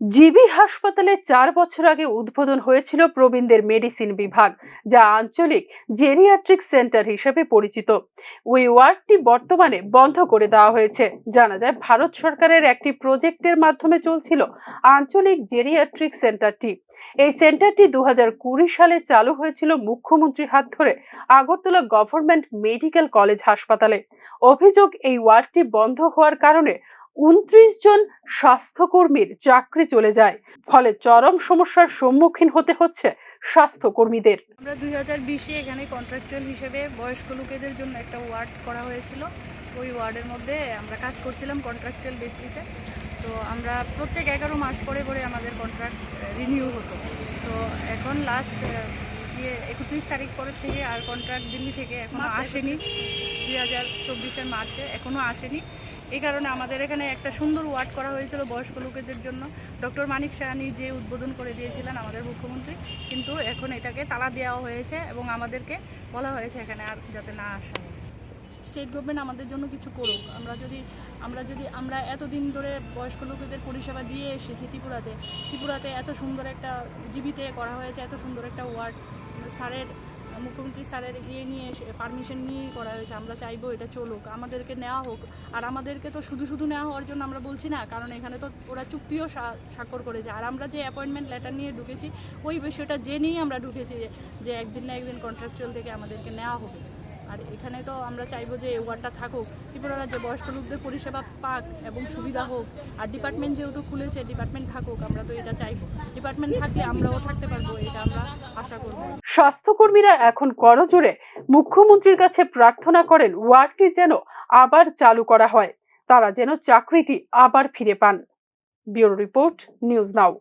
GB হাসপাতালে 4 বছর আগে উদ্বোধন হয়েছিল প্রবীণদের মেডিসিন বিভাগ, যা আঞ্চলিক জেরিয়াট্রিক সেন্টার হিসেবে পরিচিত। ওই ওয়ার্ডটি বর্তমানে বন্ধ করে দেওয়া হয়েছে। জানা যায়, ভারত সরকারের একটি প্রজেক্টের মাধ্যমে চলছিল আঞ্চলিক জেরিয়াট্রিক সেন্টারটি। এই সেন্টারটি 2020 সালে চালু হয়েছিল মুখ্যমন্ত্রীর হাত ধরে আগরতলা গভর্নমেন্ট মেডিকেল কলেজ হাসপাতালে। অভিযোগ, এই ওয়ার্ডটি বন্ধ হওয়ার কারণে 29 জন স্বাস্থ্যকর্মীর চাকরি চলে যায়, ফলে চরম সমস্যার সম্মুখীন হতে হচ্ছে স্বাস্থ্যকর্মীদের। আমরা 2020-এ এখানে কন্ট্রাকচুয়াল হিসেবে বয়স্ক লোকেদের জন্য একটা ওয়ার্ড করা হয়েছিল। ওই ওয়ার্ডের মধ্যে আমরা কাজ করছিলাম কন্ট্রাকচুয়াল বেসিসে। তো আমরা প্রত্যেক 11 মাস পরে পরে আমাদের কন্ট্রাক্ট রিনিউ হতো। তো এখন লাস্ট 31 তারিখ পরের থেকে আর কন্ট্রাক্ট দিল্লি থেকে এখনো আসেনি। 2024-এর মার্চে এখনো আসেনি। এই কারণে আমাদের এখানে একটা সুন্দর ওয়ার্ড করা হয়েছিল বয়স্ক লোকেদের জন্য। ডক্টর মানিক সাহানি যে উদ্বোধন করে দিয়েছিলেন আমাদের মুখ্যমন্ত্রী, কিন্তু এখন এটাকে তালা দেওয়া হয়েছে এবং আমাদেরকে বলা হয়েছে এখানে আর যাতে না আসা হয়। স্টেট গভর্নমেন্ট আমাদের জন্য কিছু করুক। আমরা এতদিন ধরে বয়স্ক লোকেদের পরিষেবা দিয়ে এসেছি ত্রিপুরাতে এত সুন্দর একটা জীবিতে করা হয়েছে, এত সুন্দর একটা ওয়ার্ড মুখ্যমন্ত্রী স্যারের নিয়ে পারমিশন নিয়ে করা হয়েছে। আমরা চাইবো এটা চলুক, আমাদেরকে নেওয়া হোক। আর আমাদেরকে তো শুধু নেওয়া হওয়ার জন্য আমরা বলছি না, কারণ এখানে তো ওরা চুক্তিও স্বাক্ষর করেছে। আর আমরা যে অ্যাপয়েন্টমেন্ট লেটার নিয়ে ঢুকেছি, ওই বিষয়টা জেনেই আমরা ঢুকেছি যে একদিন না একদিন কন্ট্রাকচুয়াল থেকে আমাদেরকে নেওয়া হবে। আর এখানে তো আমরা চাইবো যে এই ওয়ার্ডটা থাকুক, ত্রিপুরা রাজ্যে বয়স্ক লোকদের পরিষেবা পাক এবং সুবিধা হোক। আর ডিপার্টমেন্ট যেহেতু খুলেছে, ডিপার্টমেন্ট থাকুক, আমরা তো এটা চাইবো। ডিপার্টমেন্ট থাকলে আমরাও থাকতে পারবো, এটা আমরা আশা করবো। স্বাস্থ্যকর্মীরা এখন করজোড়ে মুখ্যমন্ত্রীর কাছে প্রার্থনা করেন ওয়ার্ডটি যেন আবার চালু করা হয়, তারা যেন চাকরিটি আবার ফিরে পান। Bureau report, news now.